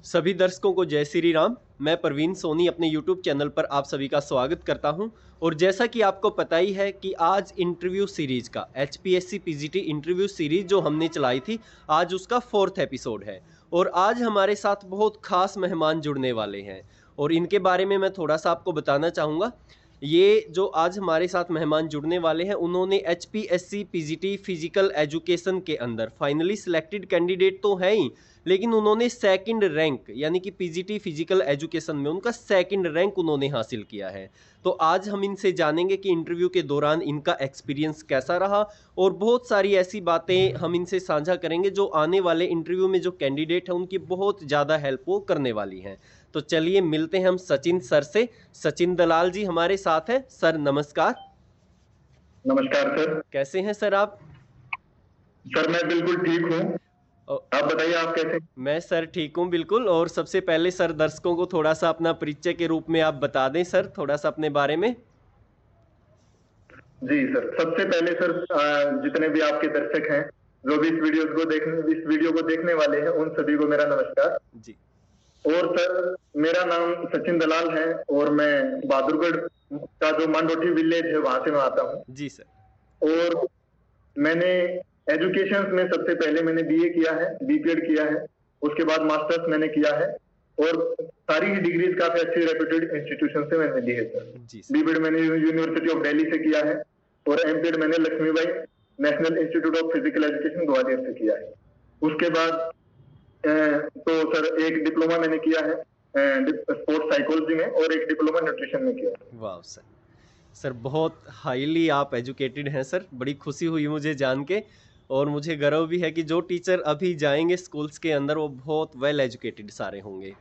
सभी दर्शकों को जय श्री राम। मैं प्रवीण सोनी अपने YouTube चैनल पर आप सभी का स्वागत करता हूं। और जैसा कि आपको पता ही है कि आज इंटरव्यू सीरीज का HPSC PGT इंटरव्यू सीरीज जो हमने चलाई थी, आज उसका 4th एपिसोड है। और आज हमारे साथ बहुत खास मेहमान जुड़ने वाले हैं और इनके बारे में मैं थोड़ा सा आपको बताना चाहूँगा। ये जो आज हमारे साथ मेहमान जुड़ने वाले हैं, उन्होंने HPSC PGT फिजिकल एजुकेशन के अंदर फाइनली सिलेक्टेड कैंडिडेट तो हैं ही, लेकिन उन्होंने सेकंड रैंक यानी कि पीजीटी फिजिकल एजुकेशन में उनका सेकंड रैंक उन्होंने हासिल किया है। तो आज हम इनसे जानेंगे कि इंटरव्यू के दौरान इनका एक्सपीरियंस कैसा रहा और बहुत सारी ऐसी बातें हम इनसे साझा करेंगे जो आने वाले इंटरव्यू में जो कैंडिडेट हैं उनकी बहुत ज़्यादा हेल्प वो करने वाली हैं। तो चलिए मिलते हैं हम सचिन सर से। सचिन दलाल जी हमारे साथ हैं। सर नमस्कार। नमस्कार सर। कैसे हैं सर आप? सर मैं बिल्कुल ठीक हूँ। आप बताइए आप कैसे? मैं सर ठीक हूँ बिल्कुल। और सबसे पहले सर दर्शकों को थोड़ा सा अपना परिचय के रूप में आप बता दें सर, थोड़ा सा अपने बारे में। जी सर, सबसे पहले सर जितने भी आपके दर्शक हैं जो भी इस वीडियो को देखने वाले हैं उन सभी को मेरा नमस्कार जी। और सर मेरा नाम सचिन दलाल है और मैं बहादुरगढ़ का जो मांडोठी विलेज है वहां से मैं आता हूँ। जी सर। और मैंने एजुकेशन में सबसे पहले मैंने BA किया है, BPED किया है, उसके बाद मास्टर्स मैंने किया है और सारी ही डिग्रीज काफी अच्छी रेप्यूटेड इंस्टीट्यूशन से मैंने ली है सर। BPED मैंने यूनिवर्सिटी ऑफ दिल्ली से किया है और MPED मैंने Laxmibai national institute of physical education Gwalior से किया है। उसके बाद तो सर एक डिप्लोमा मैंने किया है स्पोर्ट्स साइकोलॉजी में और एक डिप्लोमा न्यूट्रिशन में किया है। वाह सर, सर बहुत हाईली आप एजुकेटेड हैं सर, बड़ी खुशी हुई मुझे जान के। और मुझे गर्व भी है कि जो टीचर अभी जाएंगे स्कूल्स के अंदर वो बहुत वेल एजुकेटेड सारे होंगे।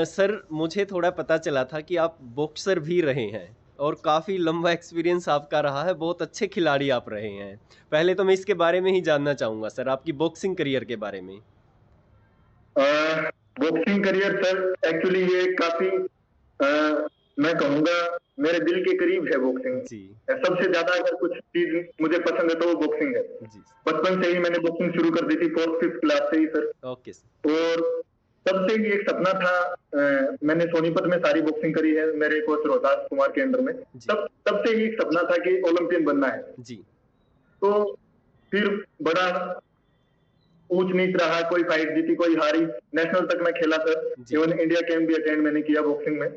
सर मुझे थोड़ा पता चला था कि आप बॉक्सर भी रहे हैं और काफ़ी लंबा एक्सपीरियंस आपका रहा है, बहुत अच्छे खिलाड़ी आप रहे हैं। पहले तो मैं इसके बारे में ही जानना चाहूँगा सर, आपकी बॉक्सिंग करियर के बारे में। बॉक्सिंग करियर सर एक्चुअली ये काफी मैं कहूँगा मेरे दिल के करीब है बॉक्सिंग जी। सबसे ज्यादा अगर कुछ चीज मुझे पसंद है तो वो बॉक्सिंग है जी। बचपन से ही मैंने बॉक्सिंग शुरू कर दी थी 4th-5th क्लास से ही सर। Okay sir. और तब से ही एक सपना था, मैंने सोनीपत में सारी बॉक्सिंग करी है मेरे कोच रोहतास कुमार के अंडर में। तब से ही एक सपना था कि ओलंपियन बनना है जी। तो फिर बड़ा ऊंच नीच रहा, कोई फाइट जीती कोई हारी, नेशनल तक मैं खेला सर, इवन इंडिया कैंप भी अटेंड मैंने किया बॉक्सिंग में।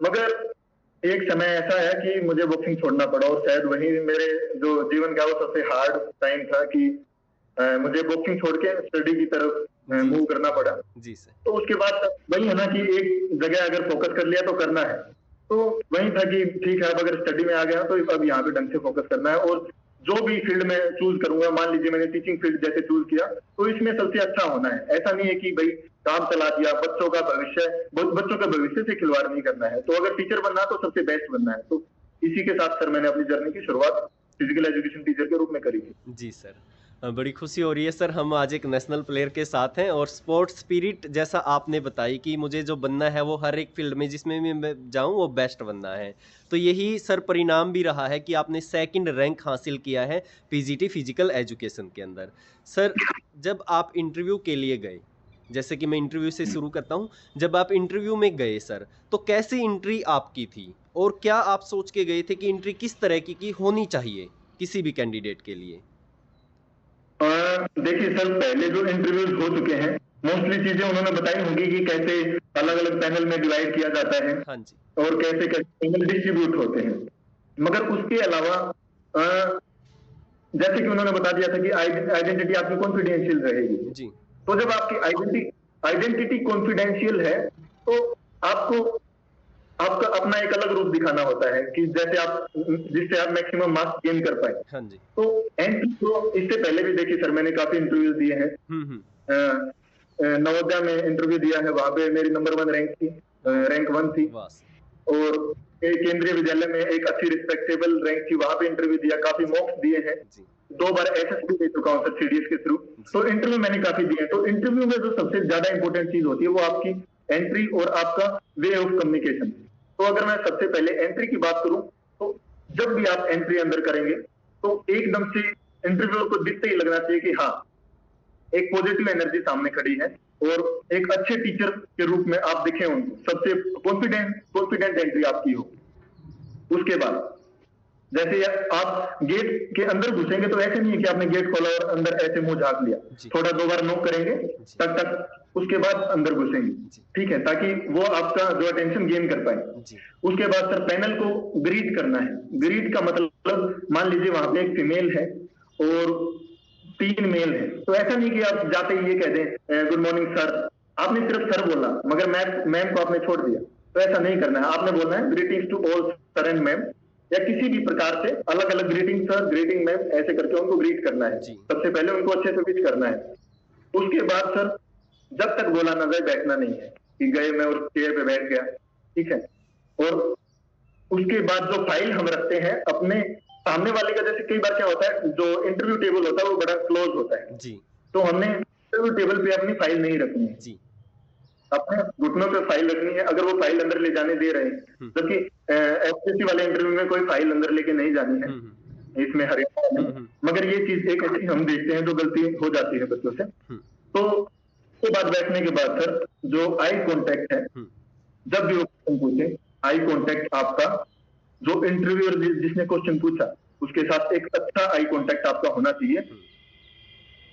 मगर एक समय ऐसा है कि मुझे बॉक्सिंग छोड़ना पड़ा और शायद वही मेरे जो जीवन का वो सबसे हार्ड टाइम था कि मुझे बॉक्सिंग छोड़ के स्टडी की तरफ मूव करना पड़ा जी सर। तो उसके बाद वही है ना कि एक जगह अगर फोकस कर लिया तो करना है, तो वही था कि ठीक है अब अगर स्टडी में आ गया तो अब यहाँ पे ढंग से फोकस करना है और जो भी फील्ड में चूज करूंगा, मान लीजिए मैंने टीचिंग फील्ड जैसे चूज किया तो इसमें सबसे अच्छा होना है। ऐसा नहीं है कि भाई काम चला दिया, बच्चों का भविष्य से खिलवाड़ नहीं करना है। तो अगर टीचर बनना है तो सबसे बेस्ट बनना है। तो इसी के साथ सर मैंने अपनी जर्नी की शुरुआत फिजिकल एजुकेशन टीचर के रूप में करी थी जी सर। बड़ी खुशी हो रही है सर, हम आज एक नेशनल प्लेयर के साथ हैं और स्पोर्ट्स स्पिरिट जैसा आपने बताई कि मुझे जो बनना है वो हर एक फील्ड में जिसमें भी मैं जाऊं वो बेस्ट बनना है। तो यही सर परिणाम भी रहा है कि आपने सेकंड रैंक हासिल किया है पीजीटी फिजिकल एजुकेशन के अंदर। सर जब आप इंटरव्यू के लिए गए, जैसे कि मैं इंटरव्यू से शुरू करता हूँ, जब आप इंटरव्यू में गए सर तो कैसी एंट्री आपकी थी और क्या आप सोच के गए थे कि एंट्री किस तरह की होनी चाहिए किसी भी कैंडिडेट के लिए? देखिए सर, पहले जो इंटरव्यूज हो चुके हैं मोस्टली चीजें उन्होंने बताई होंगी कि कैसे अलग अलग पैनल में डिवाइड किया जाता है हाँ जी। और कैसे कैसे पैनल डिस्ट्रीब्यूट होते हैं। मगर उसके अलावा जैसे कि उन्होंने बता दिया था कि आइडेंटिटी आपकी कॉन्फिडेंशियल रहेगी जी। तो जब आपकी आइडेंटिटी कॉन्फिडेंशियल है तो आपका अपना एक अलग रूप दिखाना होता है कि जैसे आप जिससे आप मैक्सिमम मार्क्स गेन कर पाए हाँ जी। तो एंट्री तो इससे पहले भी देखिए सर मैंने काफी इंटरव्यू दिए हैं। नवोदया में इंटरव्यू दिया है, वहां पे मेरी नंबर 1 रैंक थी, रैंक 1 थी। और केंद्रीय विद्यालय में एक अच्छी रिस्पेक्टेबल रैंक थी, वहां पे इंटरव्यू दिया, काफी मॉक्स दिए हैं, 2 बार SSB दे चुका हूँ सर CDS के थ्रू। तो इंटरव्यू मैंने काफी दिए हैं। तो इंटरव्यू में जो सबसे ज्यादा इंपॉर्टेंट चीज होती है वो आपकी एंट्री और आपका वे ऑफ कम्युनिकेशन। तो अगर मैं सबसे पहले एंट्री की बात करूं तो जब भी आप एंट्री अंदर करेंगे तो एकदम से इंटरव्यूअर को दिखते ही लगना चाहिए कि हाँ एक पॉजिटिव एनर्जी सामने खड़ी है और एक अच्छे टीचर के रूप में आप दिखे उनको, सबसे कॉन्फिडेंट एंट्री आपकी हो। उसके बाद जैसे आप गेट के अंदर घुसेंगे तो ऐसे नहीं है कि आपने गेट खोला और अंदर ऐसे मुंह झाँक लिया, थोड़ा 2 बार नॉक करेंगे टक टक, उसके बाद अंदर घुसेंगे, ठीक है, ताकि वो आपका जो अटेंशन गेन कर पाए। उसके बाद सर पैनल को ग्रीट करना है। ग्रीट का मतलब मान लीजिए वहां पे एक फीमेल है और 3 मेल है, तो ऐसा नहीं कि आप जाते ही ये कह दें गुड मॉर्निंग सर, आपने सिर्फ सर बोला मगर मैम को आपने छोड़ दिया, तो ऐसा नहीं करना है। आपने बोलना है greetings to all sir and ma'am, या किसी भी प्रकार से अलग अलग ग्रीटिंग सर, ग्रीटिंग मैम, ऐसे करके उनको ग्रीट करना है। सबसे पहले उनको अच्छे से विश करना है। उसके बाद सर जब तक बोला ना जाए बैठना नहीं है कि गए मैं और चेयर पे बैठ गया, ठीक है। और उसके बाद जो फाइल हम रखते हैं अपने सामने वाले का, जैसे कई बार क्या होता है जो इंटरव्यू टेबल होता है वो बड़ा क्लोज होता है जी, तो हमने इंटरव्यू टेबल पे अपनी फाइल नहीं रखनी है जी, अपने घुटनों पे फाइल रखनी है। अगर वो फाइल अंदर ले जाने दे रहे हैं, जबकि एसपीएससी वाले इंटरव्यू में कोई फाइल अंदर लेके नहीं जानी है, इसमें हरियाणा में, मगर ये चीज एक ऐसी हम देखते हैं जो गलती हो जाती है बच्चों से। तो उसके बाद बैठने के बाद सर जो आई कांटेक्ट है, जब भी वो क्वेश्चन पूछे, आई कांटेक्ट आपका, जो इंटरव्यूअर जिसने क्वेश्चन पूछा उसके साथ एक अच्छा आई कांटेक्ट आपका होना चाहिए।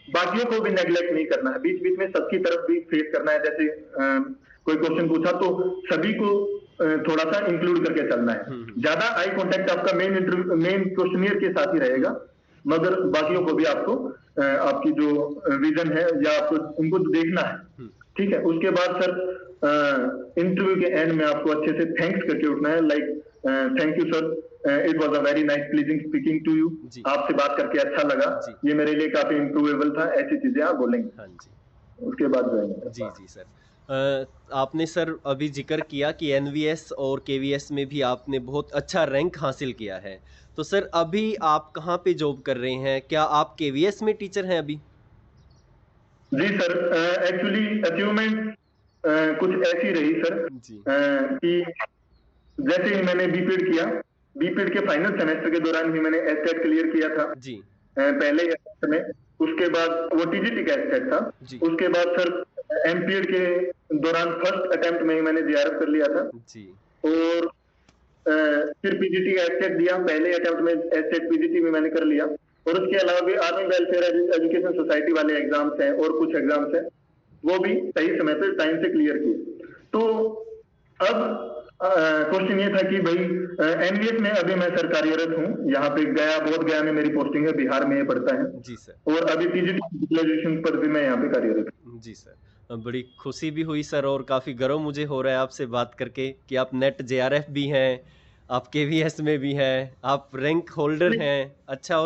बाकियों को भी नेग्लेक्ट नहीं करना है, बीच बीच में सबकी तरफ भी फेस करना है। जैसे कोई क्वेश्चन पूछा तो सभी को थोड़ा सा इंक्लूड करके चलना है। ज्यादा आई कांटेक्ट आपका मेन क्वेश्चनियर के साथ ही रहेगा, मगर बाकियों को भी आपको आपकी जो विजन है या आपको उनको देखना है, ठीक है। उसके बाद सर इंटरव्यू के एंड में आपको अच्छे से थैंक्स करके उठना है, like thank you sir, it was a very nice pleasing speaking to you, आपसे बात करके अच्छा लगा, ये मेरे लिए काफी इम्प्रूवेबल था, ऐसी चीजें आप बोलेंगे। हाँ जी। उसके बाद जी जी सर, आपने सर अभी जिक्र किया कि एनवीएस और केवीएस में भी आपने बहुत अच्छा रैंक हासिल किया है, तो सर अभी आप कहाँ पे जॉब कर रहे हैं? क्या आप केवीएस में टीचर हैं अभी? जी सर, एक्चुअली अचीवमेंट कुछ ऐसी रही सर कि जैसे ही मैंने बीपीएड किया, बीपीएड के फाइनल सेमेस्टर के दौरान ही मैंने एस्टेट क्लियर किया था जी, पहले ही में। उसके बाद वो टीजीटी का एस्टेट था, उसके बाद सर एमपीएड के दौरान फर्स्ट अटेम्प्ट में ही मैंने जीआरएफ कर लिया था जी, और फिर पीजीटी का एस्टेट दिया, पहले अटेम्प्ट में एस्टेट पीजीटी में मैंने कर लिया। और उसके अलावा भी आर्मी वेलफेयर एजुकेशन सोसाइटी वाले एग्जाम्स हैं और कुछ एग्जाम्स हैं, वो भी सही समय पर टाइम से क्लियर किए। तो अब क्वेश्चन ये था कि भाई एनवीएस में अभी मैं सर कार्यरत हूँ, यहाँ पे बोध गया में मेरी पोस्टिंग है, बिहार में ये पड़ता है जी सर, और अभी पीजीटी ग्रेजुएशन पर भी मैं यहाँ पे कार्यरत हूँ जी सर। बड़ी खुशी भी हुई सर और काफ़ी गर्व मुझे हो रहा है आपसे बात करके कि आप नेट जेआरएफ भी हैं, आप केवीएस में भी हैं, आप रैंक होल्डर हैं, अच्छा,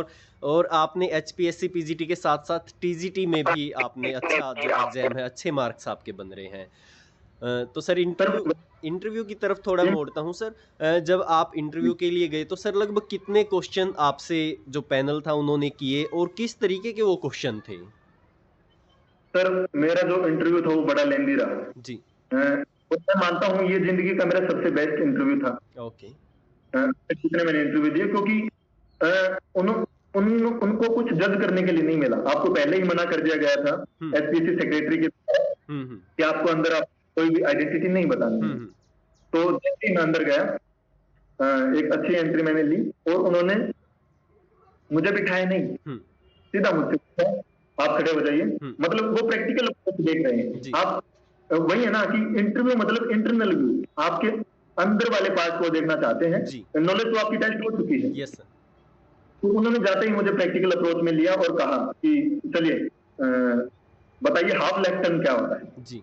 और आपने एचपीएससी पीजीटी के साथ साथ टीजीटी में भी आपने अच्छा जो एग्जाम है, अच्छे मार्क्स आपके बन रहे हैं। तो सर इंटरव्यू की तरफ थोड़ा मोड़ता हूँ सर, जब आप इंटरव्यू के लिए गए तो सर लगभग कितने क्वेश्चन आपसे जो पैनल था उन्होंने किए और किस तरीके के वो क्वेश्चन थे? सर मेरा जो इंटरव्यू था वो बड़ा लेंदी रहा जी, मैं मानता हूँ ये जिंदगी का मेरा सबसे बेस्ट इंटरव्यू था। ओके, जितने मैंने इंटरव्यू दिए, क्योंकि उनको कुछ जज करने के लिए नहीं मिला, आपको पहले ही मना कर दिया गया था एसपीएससी सेक्रेटरी के कि आपको अंदर आप कोई भी आइडेंटिटी नहीं बतानी। तो जैसे ही मैं अंदर गया, एक अच्छी एंट्री मैंने ली और उन्होंने मुझे बिठाया नहीं, सीधा मुझसे आप खड़े हो जाइए, मतलब वो प्रैक्टिकल देख रहे हैं आप, वही है ना कि इंटरव्यू मतलब इंटरनल व्यू, आपके अंदर वाले पार्ट को देखना चाहते हैं, नॉलेज तो आपकी टेस्ट हो चुकी है। Yes sir. तो उन्होंने जाते ही मुझे प्रैक्टिकल अप्रोच में लिया और कहा कि चलिए बताइए हाफ लेफ्ट टर्न क्या होता है जी।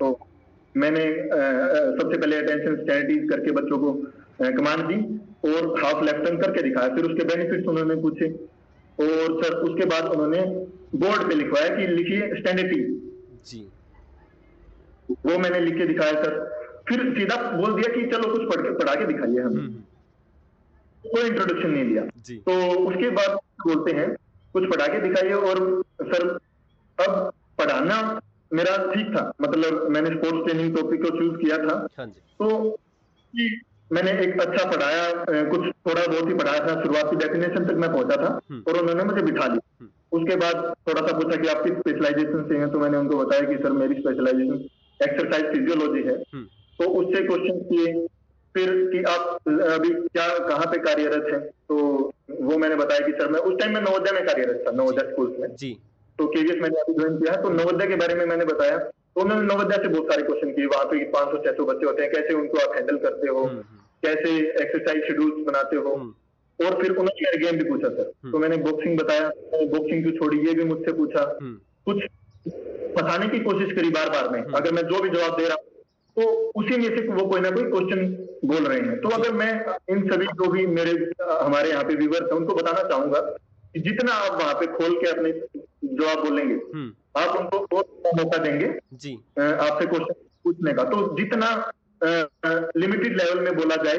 तो मैंने सबसे पहले अटेंशन स्ट्रेटजीज करके बच्चों को कमांड दी और हाफ लेफ्ट टर्न करके दिखाया, फिर उसके बेनिफिट्स उन्होंने पूछे, और सर उसके बाद उन्होंने बोर्ड पे लिखवाया कि लिखिए स्टैंडर्ड जी, वो मैंने लिख के दिखाया सर, फिर सीधा बोल दिया कि चलो कुछ पढ़ा के दिखाइए हमें, कोई इंट्रोडक्शन नहीं दिया। तो उसके बाद बोलते हैं कुछ पढ़ा के दिखाइए, और सर अब पढ़ाना मेरा ठीक था, मतलब मैंने स्पोर्ट्स ट्रेनिंग टॉपिक को चूज किया था, तो मैंने एक अच्छा पढ़ाया, कुछ थोड़ा बहुत ही पढ़ाया था, शुरुआती डेफिनेशन तक मैं पहुंचा था और उन्होंने मुझे बिठा लिया। उसके बाद थोड़ा सा पूछा कि आप किस स्पेशलाइजेशन से हैं, तो मैंने उनको बताया कि सर मेरी स्पेशलाइजेशन एक्सरसाइज फिजियोलॉजी है। तो उससे क्वेश्चन किए, फिर कि आप अभी क्या कहाँ पे कार्यरत हैं, तो वो मैंने बताया कि सर मैं उस टाइम में नवोदय में कार्यरत था, नवोदय स्कूल में जी। तो केवीएस मैंने अभी ज्वाइन किया, तो नवोदय के बारे में मैंने बताया। तो उन्होंने नवोदय से बहुत सारे क्वेश्चन किए, वहां पे 500-600 बच्चे होते हैं, कैसे उनको आप हैंडल करते हो, कैसे एक्सरसाइज शेड्यूल बनाते हो। और फिर उन्होंने मेरे गेम भी पूछा सर, तो मैंने बॉक्सिंग बताया, बॉक्सिंग क्यों छोड़ी ये भी मुझसे पूछा, कुछ फंसाने की कोशिश करी बार बार में, अगर मैं जो भी जवाब दे रहा हूँ तो उसी में से वो कोई ना कोई क्वेश्चन बोल रहे हैं। तो अगर मैं इन सभी जो भी मेरे हमारे यहाँ पे व्यूअर्स हैं उनको बताना चाहूंगा कि जितना आप वहां पे खोल के अपने जवाब बोलेंगे, आप उनको बहुत मौका देंगे जी आपसे क्वेश्चन पूछने का, तो जितना लिमिटेड लेवल में बोला जाए,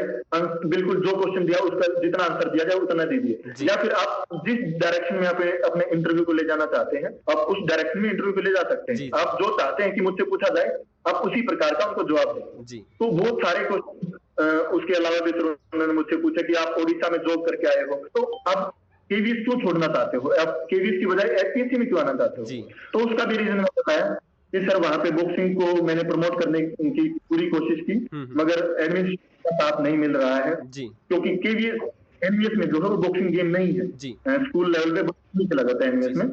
बिल्कुल जो क्वेश्चन दिया उसका जितना आंसर दिया जाए उतना दीजिए, या फिर आप जिस डायरेक्शन में आप अपने इंटरव्यू को ले जाना चाहते हैं आप उस डायरेक्शन में इंटरव्यू को ले जा सकते हैं। आप जो चाहते हैं कि मुझसे पूछा जाए आप उसी प्रकार का उनको जवाब दें। तो बहुत सारे क्वेश्चन उसके अलावा भी उन्होंने मुझसे पूछा कि आप ओडिशा में जॉब करके आए हो, तो आप केवीएस क्यों छोड़ना चाहते हो, आप केवीएस की बजाय एचपीएससी में क्यों आना चाहते हो। तो उसका भी रीजन मैंने बताया कि सर वहां पे बॉक्सिंग को मैंने प्रमोट करने की पूरी कोशिश की, मगर एडमिनिस्ट्रेशन का साथ नहीं मिल रहा है क्योंकि केवीएस एमबीएस में जो है वो बॉक्सिंग गेम नहीं है, स्कूल लेवल पे बॉक्सिंग नहीं चला जाता है एमबीएस में।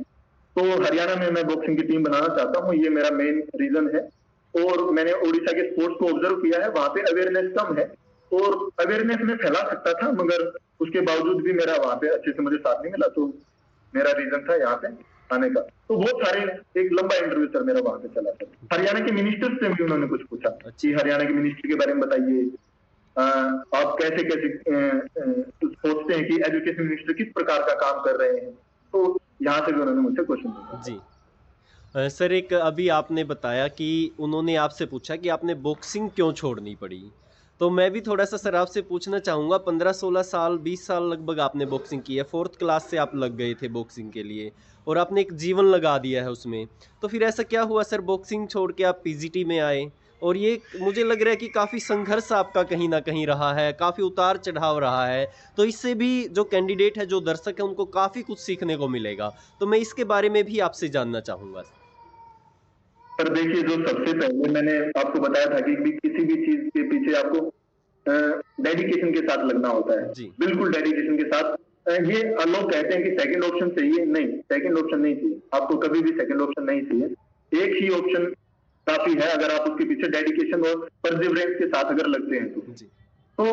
तो हरियाणा में मैं बॉक्सिंग की टीम बनाना चाहता हूँ, ये मेरा मेन रीजन है। और मैंने ओडिशा के स्पोर्ट्स को ऑब्जर्व किया है, वहां पे अवेयरनेस कम है और अवेयरनेस में फैला सकता था, मगर उसके बावजूद भी मेरा वहां पे अच्छे से मुझे साथ नहीं मिला, तो मेरा रीजन था यहाँ पे आने का। तो बहुत सारे एक लंबा इंटरव्यू सर मेरा वहां पे चला था। हरियाणा के मिनिस्टर से भी उन्होंने कुछ पूछा कि हरियाणा के मिनिस्टर के बारे में बताइए, आप कैसे कैसे सोचते हैं कि एजुकेशन मिनिस्टर किस प्रकार का काम कर रहे हैं, तो यहाँ से भी उन्होंने मुझसे क्वेश्चन पूछा जी। सर एक अभी आपने बताया कि उन्होंने आपसे पूछा कि आपने बॉक्सिंग क्यों छोड़नी पड़ी, तो मैं भी थोड़ा सा सर आपसे पूछना चाहूँगा। 15-16 साल 20 साल लगभग आपने बॉक्सिंग की है, 4th क्लास से आप लग गए थे बॉक्सिंग के लिए और आपने एक जीवन लगा दिया है उसमें, तो फिर ऐसा क्या हुआ सर बॉक्सिंग छोड़ के आप पीजीटी में आए? और ये मुझे लग रहा है कि काफ़ी संघर्ष आपका कहीं ना कहीं रहा है, काफ़ी उतार चढ़ाव रहा है, तो इससे भी जो कैंडिडेट है, जो दर्शक है, उनको काफ़ी कुछ सीखने को मिलेगा, तो मैं इसके बारे में भी आपसे जानना चाहूँगा। सर देखिए, जो सबसे पहले मैंने आपको बताया था कि किसी भी चीज के पीछे आपको डेडिकेशन के साथ लगना होता है, बिल्कुल डेडिकेशन के साथ। ये लोग कहते हैं कि सेकंड ऑप्शन चाहिए, नहीं, सेकंड ऑप्शन नहीं चाहिए, आपको कभी भी सेकंड ऑप्शन नहीं चाहिए। एक ही ऑप्शन काफी है, अगर आप उसके पीछे डेडिकेशन और परसिवरेंस के साथ अगर लगते हैं तो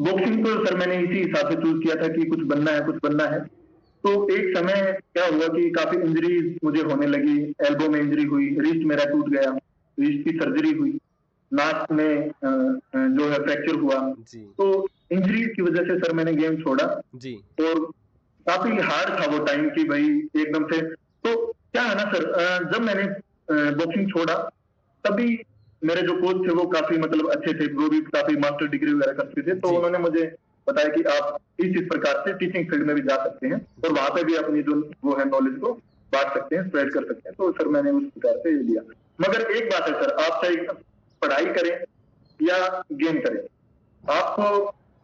बॉक्सिंग को सर मैंने इसी हिसाब से चूज किया था कि कुछ बनना है, कुछ बनना है। तो एक समय क्या हुआ कि काफी इंजरीज मुझे होने लगी, एल्बो में इंजरी हुई, रिस्ट मेरा टूट गया, रिस्ट की सर्जरी हुई, नाक में जो है फ्रैक्चर हुआ, तो इंजरी की वजह से सर मैंने गेम छोड़ा जी। और काफी हार्ड था वो टाइम कि भाई एकदम से, तो क्या है ना सर, जब मैंने बॉक्सिंग छोड़ा तभी मेरे जो कोच थे वो काफी मतलब अच्छे थे, वो भी काफी मास्टर डिग्री वगैरह करते थे, तो उन्होंने मुझे बताया कि आप इस प्रकार से टीचिंग फील्ड में भी जा सकते हैं और वहां पे भी अपनी जो वो है नॉलेज को बांट सकते हैं, स्प्रेड कर सकते हैं। तो सर मैंने उस प्रकार से लिया। मगर एक बात है सर, आप चाहे पढ़ाई करें या गेम करें, आपको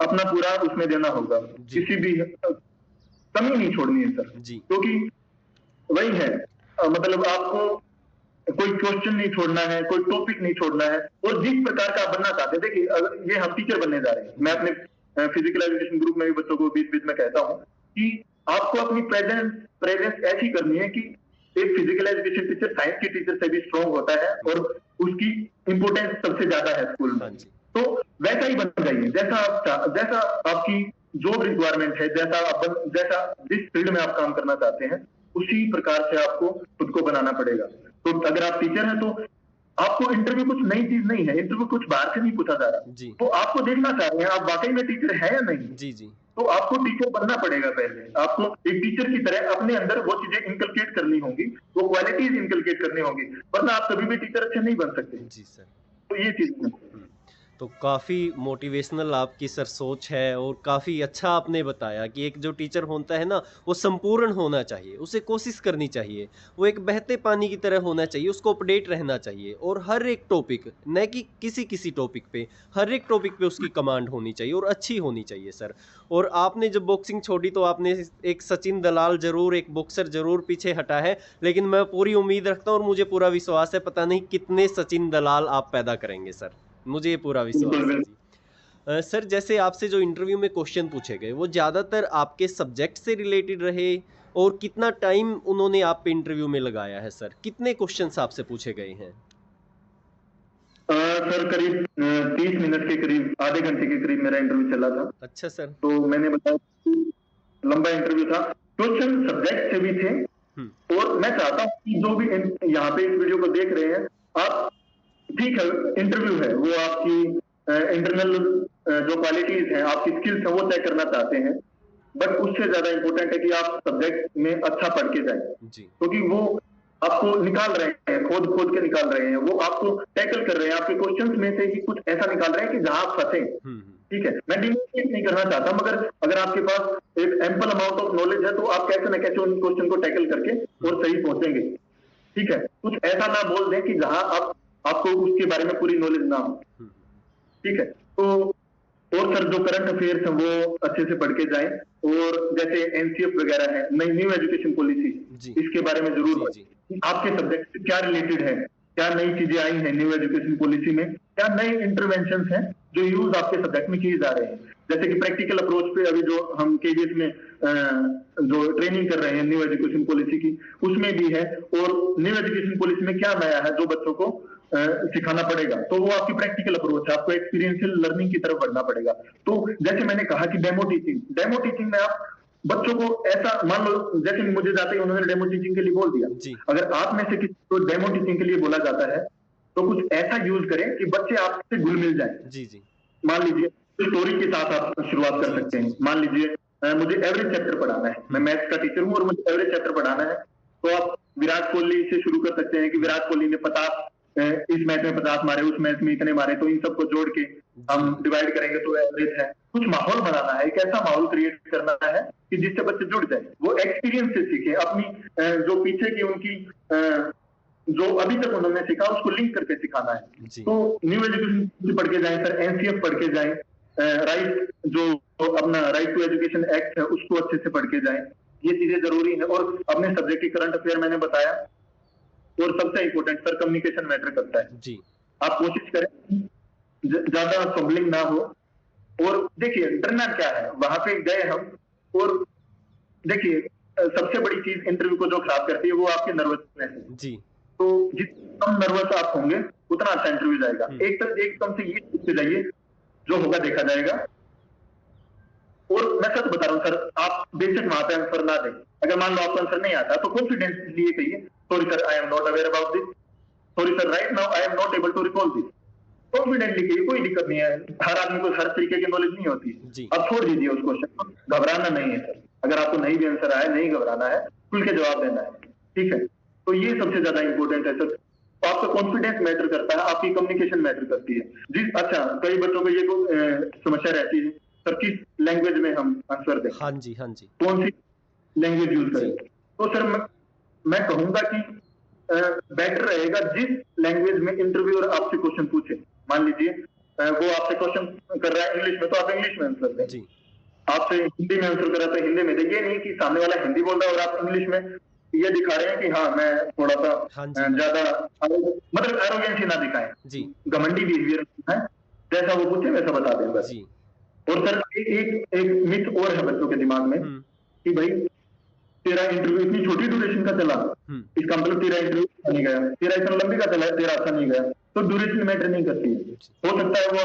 अपना पूरा उसमें देना होगा, किसी भी कमी नहीं छोड़नी है सर, क्योंकि वही है, मतलब आपको कोई क्वेश्चन नहीं छोड़ना है, कोई टॉपिक नहीं छोड़ना है, और जिस प्रकार का आप बनना चाहते हैं। देखिए, ये हम टीचर बनने जा रहे हैं, मैं अपने फिजिकल एजुकेशन ग्रुप में भी बच्चों को बीच बीच में कहता हूँ कि आपको अपनी प्रेजेंस ऐसी करनी है कि एक फिजिकल एजुकेशन टीचर साइंस के टीचर से भी स्ट्रॉन्ग होता है और उसकी इंपोर्टेंस सबसे ज्यादा है स्कूल में। तो वैसा ही बन जाइए, जैसा आपकी जॉब रिक्वायरमेंट है, जैसा जिस फील्ड में आप काम करना चाहते हैं उसी प्रकार से आपको खुद को बनाना पड़ेगा। तो अगर आप टीचर हैं तो आपको इंटरव्यू कुछ नई चीज नहीं है, इंटरव्यू कुछ बाहर से नहीं पूछा जा रहा, तो आपको देखना चाह रहे हैं आप वाकई में टीचर है या नहीं। जी जी। तो आपको टीचर बनना पड़ेगा, पहले आपको एक टीचर की तरह अपने अंदर वो चीजें इनकलकेट करनी होंगी, वो क्वालिटीज इनकलकेट करनी होंगी, वरना आप कभी भी टीचर अच्छे नहीं बन सकते। जी सर। तो ये चीज है। तो काफ़ी मोटिवेशनल आपकी सर सोच है और काफ़ी अच्छा आपने बताया कि एक जो टीचर होता है ना, वो संपूर्ण होना चाहिए, उसे कोशिश करनी चाहिए, वो एक बहते पानी की तरह होना चाहिए, उसको अपडेट रहना चाहिए और हर एक टॉपिक, न कि किसी टॉपिक पे, हर एक टॉपिक पे उसकी कमांड होनी चाहिए और अच्छी होनी चाहिए सर। और आपने जब बॉक्सिंग छोड़ी तो आपने एक सचिन दलाल ज़रूर, एक बॉक्सर ज़रूर पीछे हटा है, लेकिन मैं पूरी उम्मीद रखता हूँ और मुझे पूरा विश्वास है, पता नहीं कितने सचिन दलाल आप पैदा करेंगे सर। मुझे ये पूरा बिल्कुल विश्वास है जी। सर जैसे आपसे जो इंटरव्यू में क्वेश्चन पूछे गए वो ज़्यादातर आपके सब्जेक्ट से रिलेटेड रहे और कितना टाइम उन्होंने आप पे इंटरव्यू में लगाया है सर? कितने क्वेश्चंस आपसे पूछे गए हैं? सर करीब 30 मिनट के करीब, आधे घंटे के करीब मेरा इंटरव्यू चला था। अच्छा सर। तो मैंने बताया कि लंबा इंटरव्यू था, क्वेश्चन सब्जेक्ट से भी थे। और मैं चाहता हूँ कि जो भी यहाँ पे इस वीडियो को देख रहे हैं, आप, ठीक है इंटरव्यू है, वो आपकी इंटरनल जो क्वालिटीज हैं, आपकी स्किल्स हैं, वो तय करना चाहते हैं, बट उससे ज्यादा इंपॉर्टेंट है कि आप सब्जेक्ट में अच्छा पढ़ के जाएं, क्योंकि वो आपको निकाल रहे हैं, खोद खोद के निकाल रहे हैं, वो आपको टैकल कर रहे हैं, आपके क्वेश्चंस में से ही कुछ ऐसा निकाल रहे हैं कि जहां आप फंसे। ठीक है, मैं डिमोटिवेट नहीं करना चाहता, मगर अगर आपके पास एक एम्पल अमाउंट ऑफ नॉलेज है तो आप कैसे न कैसे उन क्वेश्चन को टैकल करके और सही पहुंचेंगे। ठीक है, कुछ ऐसा ना बोल दें कि जहां आपको उसके बारे में पूरी नॉलेज ना हो। ठीक है, तो और सर जो करंट अफेयर्स हैं वो अच्छे से पढ़ के जाएं, और जैसे एनसीएफ वगैरह है, नई न्यू एजुकेशन पॉलिसी, इसके बारे में जरूर आपके सब्जेक्ट से क्या रिलेटेड है, क्या नई चीजें आई हैं न्यू एजुकेशन पॉलिसी में, क्या नए इंटरवेंशन हैं जो यूज आपके सब्जेक्ट में किए जा रहे हैं। जैसे कि प्रैक्टिकल अप्रोच पे अभी जो हम केवीएस में जो ट्रेनिंग कर रहे हैं न्यू एजुकेशन पॉलिसी की, उसमें भी है, और न्यू एजुकेशन पॉलिसी में क्या नया है जो बच्चों को सिखाना पड़ेगा, तो वो आपकी प्रैक्टिकल अप्रोच है, आपको एक्सपीरियंशियल लर्निंग की तरफ बढ़ना पड़ेगा। तो जैसे मैंने कहा कि डेमो टीचिंग में आप बच्चों को ऐसा, मान लो जैसे मुझे जाते ही उन्होंने डेमो टीचिंग के लिए बोल दिया, अगर आप में से किसी को डेमो टीचिंग के लिए बोला जाता है तो कुछ ऐसा यूज करें कि बच्चे आपसे घुल मिल जाए। मान लीजिए स्टोरी के साथ आप शुरुआत कर सकते हैं। मान लीजिए मुझे एवरेज चैप्टर पढ़ाना है, मैं मैथ्स का टीचर हूँ और मुझे एवरेज चैप्टर पढ़ाना है, तो आप विराट कोहली से शुरू कर सकते हैं कि विराट कोहली ने 50 इस मैच में 50 मारे, उस मैच में इतने मारे, तो इन सबको जोड़ के हम डिवाइड करेंगे तो एवरेज है। कुछ माहौल बनाना है, एक ऐसा माहौल क्रिएट करना है कि जिससे बच्चे जुड़ जाए, वो एक्सपीरियंस से सीखे, अपनी जो पीछे की उनकी जो अभी तक उन्होंने सीखा उसको लिंक करके सिखाना है। तो न्यू एजुकेशन पढ़ के जाएं सर, एनसीएफ पढ़ के जाएं, राइट जो अपना राइट टू एजुकेशन एक्ट है उसको अच्छे से पढ़ के जाएं, ये चीजें जरूरी है। और अपने सब्जेक्ट की करंट अफेयर मैंने बताया, और सबसे इंपॉर्टेंट सर कम्युनिकेशन मैटर करता है जी। आप कोशिश करें ज्यादा फंबलिंग ना हो, और देखिए डरना क्या है, वहां पे गए हम, और देखिए सबसे बड़ी चीज इंटरव्यू को जो खराब करती है वो आपकी नर्वसनेस है जी। तो जितना कम नर्वस आप होंगे उतना अच्छा इंटरव्यू जाएगा। एकदम से ये पूछते जाइए, जो होगा देखा जाएगा। और मैं सच बता रहा हूँ सर, आप बेशक वहां पे आंसर ना दें, अगर मान लो आपको आंसर नहीं आता तो कॉन्फिडेंस लिए कहिए, sorry sir I am not aware about this, sorry sir right now I am not able to recall this. Confidently कहिए, कोई दिक्कत नहीं है, हर आदमी को हर तरीके की नॉलेज नहीं होती। आप छोड़ दीजिए उस क्वेश्चन को, घबराना नहीं है सर, अगर आपको नहीं भी आंसर आया, नहीं घबराना है, खुल के जवाब देना है। ठीक है, तो ये सबसे ज्यादा इंपॉर्टेंट है सर। तो आपका कॉन्फिडेंस मैटर करता है, आपकी कम्युनिकेशन मैटर करती है। अच्छा, कई बच्चों को ये समस्या रहती है सर, किस लैंग्वेज में हम आंसर दें, हाँ जी, कौन सी लैंग्वेज यूज करें। तो सर मैं कहूंगा कि बेटर रहेगा जिस लैंग्वेज में इंटरव्यूअर आपसे क्वेश्चन पूछे। मान लीजिए वो आपसे क्वेश्चन कर रहा है इंग्लिश में, तो आप इंग्लिश में आंसर दें। आपसे हिंदी में आंसर कर रहा है तो हिंदी में दें। ये नहीं कि सामने वाला हिंदी बोल रहा है और आप इंग्लिश में ये दिखा रहे हैं कि हाँ मैं थोड़ा सा ज्यादा, मतलब एरोगेंसी ना दिखाएं, घमंडी बिहेवियर है, जैसा वो पूछे वैसा बता दें बस। और सर एक मिथ और है बच्चों के दिमाग में कि भाई तेरा इंटरव्यू इतनी छोटी ड्यूरेशन का चला, इसका मतलब तेरा इंटरव्यू अच्छा नहीं गया, तेरा इतना लंबी का चला तेरा अच्छा नहीं गया। तो ड्यूरेशन मैटर नहीं करती है, हो सकता है वो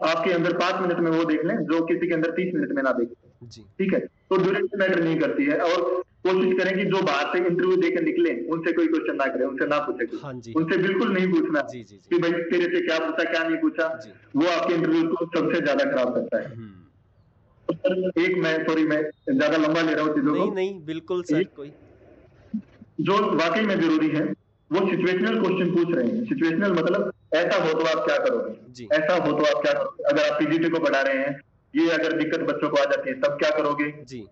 आपके अंदर 5 मिनट में वो देख लें जो किसी के अंदर 30 मिनट में ना देखें। ठीक है, तो ड्यूरेशन मैटर नहीं करती है। और कोशिश करें कि जो बाहर से इंटरव्यू देकर निकले उनसे कोई क्वेश्चन ना करें, उनसे ना पूछे, उनसे बिल्कुल नहीं पूछना कि भाई तेरे से क्या पूछा क्या नहीं पूछा, वो आपके इंटरव्यू को सबसे ज्यादा खराब करता है। एक मैं ज्यादा लंबा ले रहा हूँ चीजों को, नहीं बिल्कुल सर, कोई जो वाकई में जरूरी है वो सिचुएशनल क्वेश्चन पूछ रहे हैं। सिचुएशनल मतलब ऐसा हो तो आप क्या करोगे, ऐसा हो तो आप क्या करोगे, अगर आप पीजीटी को पढ़ा रहे हैं, ये अगर दिक्कत बच्चों को आ जाती है तब क्या करोगे जी।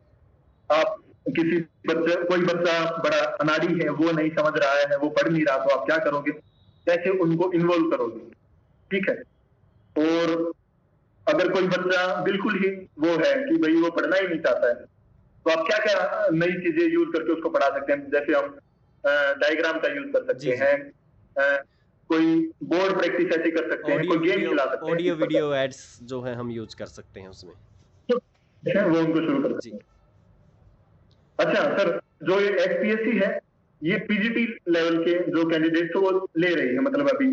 आप किसी बच्चे, कोई बच्चा बड़ा अनाड़ी है, वो नहीं समझ रहा है, वो पढ़ नहीं रहा, तो आप क्या करोगे, कैसे उनको इन्वॉल्व करोगे, ठीक है। और अगर कोई बच्चा बिल्कुल ही वो है कि भाई वो पढ़ना ही नहीं चाहता है, तो आप क्या क्या नई चीजें यूज करके उसको पढ़ा सकते हैं। जैसे हम डायग्राम का यूज कर सकते हैं, कोई बोर्ड प्रैक्टिस ऐसी कर सकते हैं, कोई गेम खिला सकते हैं, ऑडियो वीडियो एड्स जो है हम यूज कर सकते हैं उसमें, वो उनको शुरू कर सकते हैं। अच्छा सर, जो ये एचपीएससी है, ये पीजीटी लेवल के जो कैंडिडेट वो ले रही है, मतलब अभी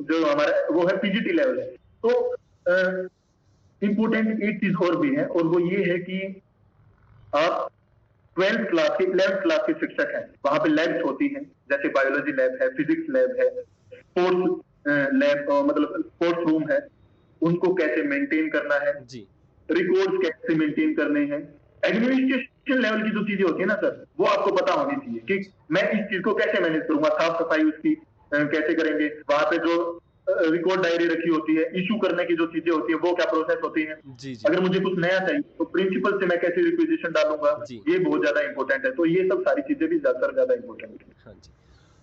जो हमारा वो है पीजीटी लेवल है। तो इम्पोर्टेंट एक चीज और भी है, और वो ये है कि आप 12th क्लास के 11th क्लास के शिक्षक हैं, वहां पे लैब्स होती हैं, जैसे बायोलॉजी लैब है, फिजिक्स लैब है, स्पोर्ट्स लैब, मतलब स्पोर्ट्स रूम है, उनको कैसे मेंटेन करना है जी, रिकॉर्ड्स कैसे मेंटेन करने हैं, एडमिनिस्ट्रेशन लेवल की जो चीजें होती है ना सर, वो आपको पता होनी चाहिए कि मैं इस चीज को कैसे मैनेज करूंगा, साफ सफाई उसकी कैसे करेंगे, वहां पे जो रिकॉर्ड डायरी रखी होती है, इशू करने की जो चीजें होती है वो क्या प्रोसेस होती है जी, जी। अगर मुझे कुछ नया चाहिए तो प्रिंसिपल से मैं कैसे रिक्वेजिशन डालूंगा, ये बहुत ज्यादा इंपॉर्टेंट है। तो ये सब सारी चीजें भी ज्यादा इंपॉर्टेंट है। हाँ जी।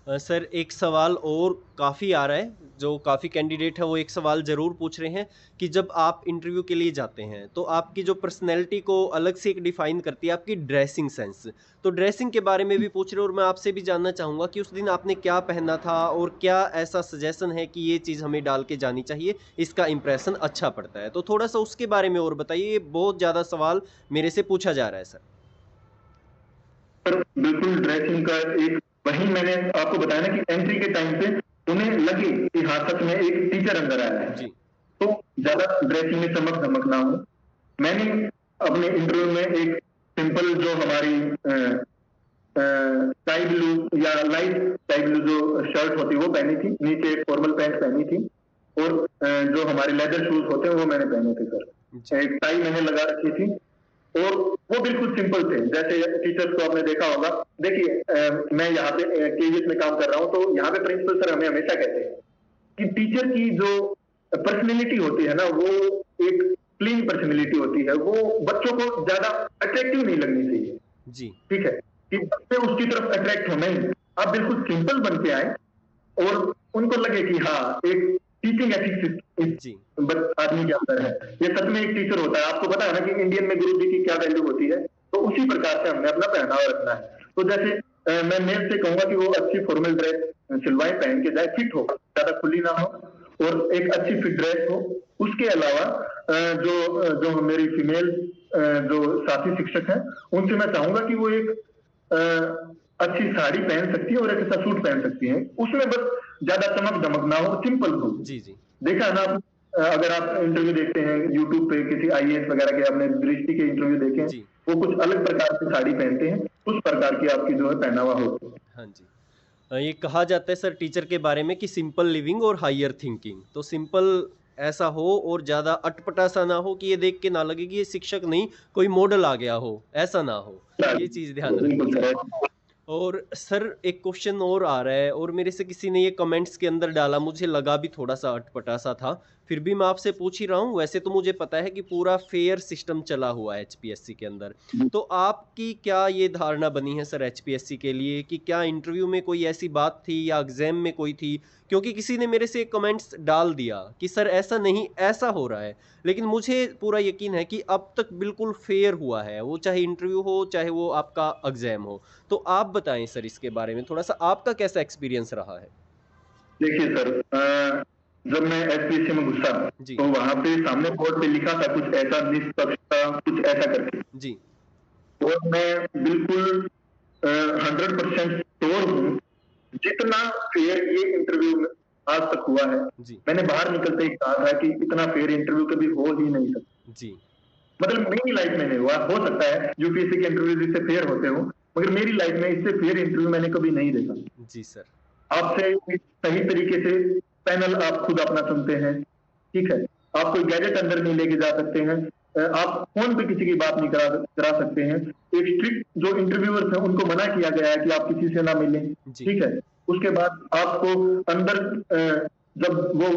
सर एक सवाल और काफ़ी आ रहा है, जो काफ़ी कैंडिडेट है वो एक सवाल ज़रूर पूछ रहे हैं कि जब आप इंटरव्यू के लिए जाते हैं तो आपकी जो पर्सनैलिटी को अलग से एक डिफ़ाइन करती है आपकी ड्रेसिंग सेंस, तो ड्रेसिंग के बारे में भी पूछ रहे हैं। और मैं आपसे भी जानना चाहूँगा कि उस दिन आपने क्या पहना था और क्या ऐसा सजेशन है कि ये चीज़ हमें डाल के जानी चाहिए, इसका इम्प्रेशन अच्छा पड़ता है, तो थोड़ा सा उसके बारे में और बताइए। ये बहुत ज़्यादा सवाल मेरे से पूछा जा रहा है सर। बिल्कुल, ड्रेसिंग का एक वही मैंने आपको बताया ना कि एंट्री के टाइम पे उन्हें लगे कि हाँ सच में एक टीचर अंदर आया है जी। तो ज्यादा ड्रेसिंग में चमक धमक ना हो। मैंने अपने इंटरव्यू में एक सिंपल जो हमारी स्काई ब्लू या लाइट स्काई ब्लू जो शर्ट होती है वो पहनी थी, नीचे एक फॉर्मल पैंट पहनी थी, और जो हमारे लेदर शूज होते हैं वो मैंने पहने थे सर। एक टाई मैंने लगा रखी थी, और वो बिल्कुल सिंपल थे। जैसे टीचर्स को आपने देखा होगा, देखिए मैं यहाँ पे केवीएस में काम कर रहा हूँ, तो यहाँ पे प्रिंसिपल सर हमें हमेशा कहते हैं कि टीचर की जो पर्सनैलिटी होती है ना, वो एक क्लीन पर्सनैलिटी होती है, वो बच्चों को ज्यादा अट्रैक्टिव नहीं लगनी चाहिए जी, ठीक है, कि बच्चे उसकी तरफ अट्रैक्ट हो। नहीं, आप बिल्कुल सिंपल बन के आए और उनको लगे कि हाँ एक टीचिंग एथिक्स आदमी के अंदर है, ये सच में एक टीचर होता है। आपको पता है ना कि इंडियन में गुरु जी की क्या वैल्यू होती है, तो उसी प्रकार से हमने अपना पहनावा रखना है। तो जैसे मैं मेल से कहूंगा कि वो अच्छी फॉर्मल ड्रेस सिलवाएं, पहन के जाए, फिट हो, ज्यादा खुली ना हो, और एक अच्छी फिट ड्रेस हो। उसके अलावा जो मेरी फीमेल जो साथी शिक्षक हैं, उनसे मैं चाहूंगा कि वो एक अच्छी साड़ी पहन सकती है और एक अच्छा सूट पहन सकती है, उसमें बस ज्यादा चमक धमक ना हो, सिंपल हो जी जी। देखा ना, अगर आप इंटरव्यू देखते हैं यूट्यूब पे किसी आईएएस वगैरह के, आपने दृष्टि के इंटरव्यू देखे, वो कुछ अलग प्रकार की साड़ी पहनते हैं, उस प्रकार की आपकी जो है पहनावा हो। हाँ जी। ये कहा जाता है सर टीचर के बारे में कि सिंपल लिविंग और हायर थिंकिंग, तो सिंपल ऐसा हो और ज़्यादा अटपटा सा ना हो कि ये देख के ना लगे कि ये शिक्षक नहीं कोई मॉडल आ गया हो, ऐसा ना हो, ये चीज़ ध्यान रखिए। और सर एक क्वेश्चन और आ रहा है, और मेरे से किसी ने ये कमेंट्स के अंदर डाला, मुझे लगा भी थोड़ा सा अटपटा सा था, फिर भी मैं आपसे पूछ ही रहा हूँ। वैसे तो मुझे पता है कि पूरा फेयर सिस्टम चला हुआ है एचपीएससी के अंदर, तो आपकी क्या ये धारणा बनी है सर एचपीएससी के लिए कि क्या इंटरव्यू में कोई ऐसी बात थी या एग्जाम में कोई थी? क्योंकि किसी ने मेरे से कमेंट्स डाल दिया कि सर ऐसा नहीं, ऐसा हो रहा है, लेकिन मुझे पूरा यकीन है कि अब तक बिल्कुल फेयर हुआ है, वो चाहे इंटरव्यू हो चाहे वो आपका एग्जाम हो। तो आप बताएं सर इसके बारे में थोड़ा सा, आपका कैसा एक्सपीरियंस रहा है? देखिए सर, जब मैं एचपीएससी में घुसा तो वहां पे सामने बोर्ड पे लिखा था कुछ ऐसा, निष्पक्षता कुछ ऐसा करके जी, और मैं बिल्कुल 100% श्योर हूँ जितना फेयर ये इंटरव्यू आज तक हुआ है जी। मैंने बाहर निकलते ही कहा था कि इतना फेयर इंटरव्यू कभी हो ही नहीं सकता जी। मतलब मेरी लाइफ में नहीं हुआ, हो सकता है यूपीएससी के इंटरव्यू जिससे फेयर होते हो, मगर मेरी लाइफ में इससे फेयर इंटरव्यू मैंने कभी नहीं देखा जी सर। आपसे सही तरीके से पैनल आप खुद अपना चुनते हैं, ठीक है, आप कोई गैजेट अंदर नहीं लेके जा सकते हैं, आप फोन पे किसी की बात नहीं करा सकते हैं। एक स्ट्रिक्ट जो इंटरव्यूअर्स हैं उनको मना किया गया है कि आप किसी से ना मिलें, ठीक है। उसके बाद आपको अंदर जब वो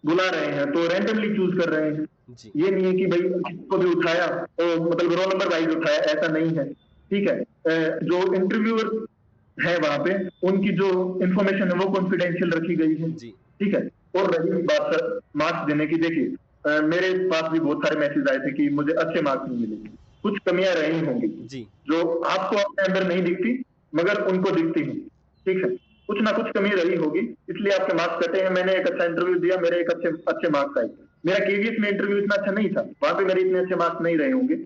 बुला रहे हैं तो रैंडमली चूज कर रहे हैं। ये नहीं है कि भाई किसको भी उठाया तो मतलब रोल नंबर वाइज उठाया, ऐसा नहीं है। ठीक है, जो इंटरव्यूअर है वहां पे उनकी जो इंफॉर्मेशन है वो कॉन्फिडेंशियल रखी गई है। ठीक है, और रही बात सर मार्क्स देने की, देखिए मेरे पास भी बहुत सारे मैसेज आए थे कि मुझे अच्छे मार्क्स नहीं मिले, कुछ कमियां रही होंगी जो आपको अपने अंदर नहीं दिखती मगर उनको दिखती हैं। ठीक है, कुछ ना कुछ कमी रही होगी इसलिए आपके मार्क्स कटे हैं। मैंने एक अच्छा इंटरव्यू दिया, मेरे एक अच्छे मार्क्स आए। मेरा केवीएस में इंटरव्यू इतना अच्छा नहीं था, वहां पे मेरे इतने अच्छे मार्क्स नहीं रहे होंगे।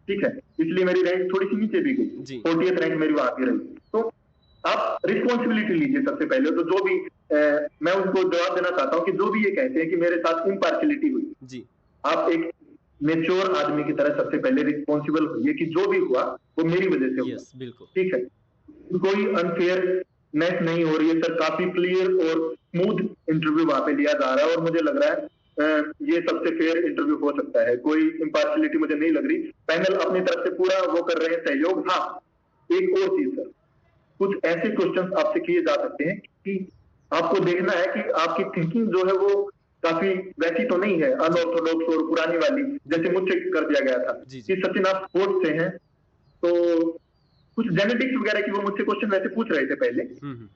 ठीक है, इसलिए मेरी रैंक थोड़ी सी नीचे भी गई, 40th रैंक मेरी वहां की रही। तो आप रिस्पॉन्सिबिलिटी लीजिए सबसे पहले तो। जो भी मैं उनको जवाब देना चाहता हूँ कि जो भी ये कहते हैं कि मेरे साथ इम्पार्शियलिटी हुई, आप एक मेच्योर आदमी की तरह सबसे पहले रिस्पॉन्सिबल होइए कि जो भी हुआ वो मेरी वजह से हुआ। बिल्कुल ठीक है, कोई अनफेयरनेस नहीं हो रही है सर, काफी क्लियर और स्मूथ इंटरव्यू वहां पे लिया जा रहा है और मुझे लग रहा है ये सबसे फेयर इंटरव्यू हो सकता है। कोई इम्पार्शियलिटी मुझे नहीं लग रही, पैनल अपनी तरफ से पूरा वो कर रहे हैं सहयोग। हाँ, एक और चीज सर, कुछ ऐसे क्वेश्चंस आपसे किए जा सकते हैं कि आपको देखना है कि आपकी थिंकिंग जो है वो काफी वैसी तो नहीं है अनऑर्थोडॉक्स और पुरानी वाली जैसे मुझसे कर दिया गया था कि सचिन आप स्पोर्ट्स से हैं तो कुछ जेनेटिक्स वगैरह की वो मुझसे क्वेश्चन वैसे पूछ रहे थे पहले।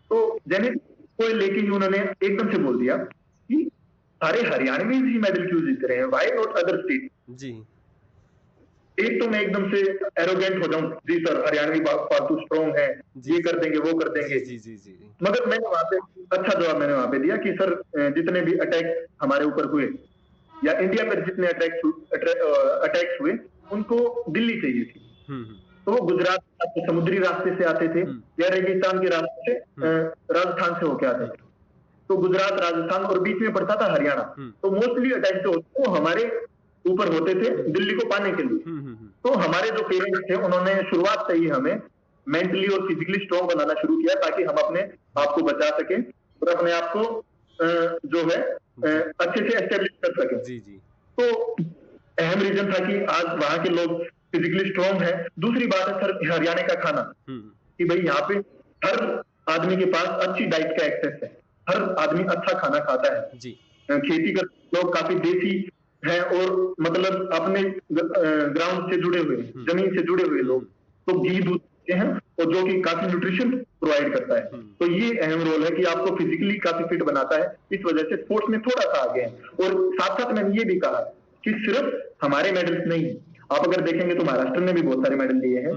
तो जेनेटिक्स को लेके ही उन्होंने एकदम से बोल दिया कि सारे हरियाणवी ही मेडल क्यों जीत रहे हैं, व्हाई नॉट अदर स्टेट। जी, एक तो मैं एकदम से एरोगेंट हो जाऊं, जी सर हरियाणवी फालतू स्ट्रॉन्ग है, ये कर देंगे वो कर देंगे। जी। मगर मैंने वहां पे अच्छा जवाब मैंने वहां पे दिया कि सर जितने भी अटैक हमारे ऊपर हुए या इंडिया पर जितने अटैक्स हुए उनको दिल्ली चाहिए थी। तो वो गुजरात समुद्री रास्ते से आते थे या रेगिस्तान के रास्ते से राजस्थान से होके आते थे। तो गुजरात राजस्थान और बीच में पड़ता था हरियाणा। तो मोस्टली अटैक जो होते वो हमारे ऊपर होते थे दिल्ली को पाने के लिए। तो हमारे जो पेरेंट्स थे उन्होंने शुरुआत से ही हमें मेंटली और फिजिकली स्ट्रॉन्ग बनाना शुरू किया ताकि हम अपने आप को बचा सकें और अपने आप को जो है अच्छे से एस्टेब्लिश कर सकें। तो अहम रीजन था कि आज वहां के लोग फिजिकली स्ट्रॉन्ग है। दूसरी बात है सर हरियाणा का खाना, कि भाई यहाँ पे हर आदमी के पास अच्छी डाइट का एक्सेस है, हर आदमी अच्छा खाना खाता है। खेती कर लोग काफी देसी हैं और मतलब अपने ग्राउंड से जुड़े हुए, जमीन से जुड़े हुए लोग, तो घी दूध हैं और जो कि काफी न्यूट्रिशन प्रोवाइड करता है। तो ये अहम रोल है कि आपको फिजिकली काफी फिट बनाता है, इस वजह से स्पोर्ट्स में थोड़ा सा आगे है। और साथ साथ मैंने ये भी कहा कि सिर्फ हमारे मेडल्स नहीं, आप अगर देखेंगे तो महाराष्ट्र ने भी बहुत सारे मेडल लिए हैं,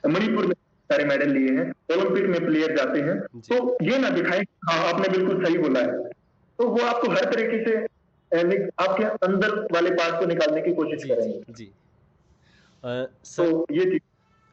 मणिपुर में सारे मेडल लिए हैं, ओलंपिक में प्लेयर जाते हैं। तो ये ना दिखाएं, हाँ आपने बिल्कुल सही बोला है, तो वो आपको हर तरीके से आपके अंदर वाले पार्ट को निकालने की कोशिश करेंगे। तो ये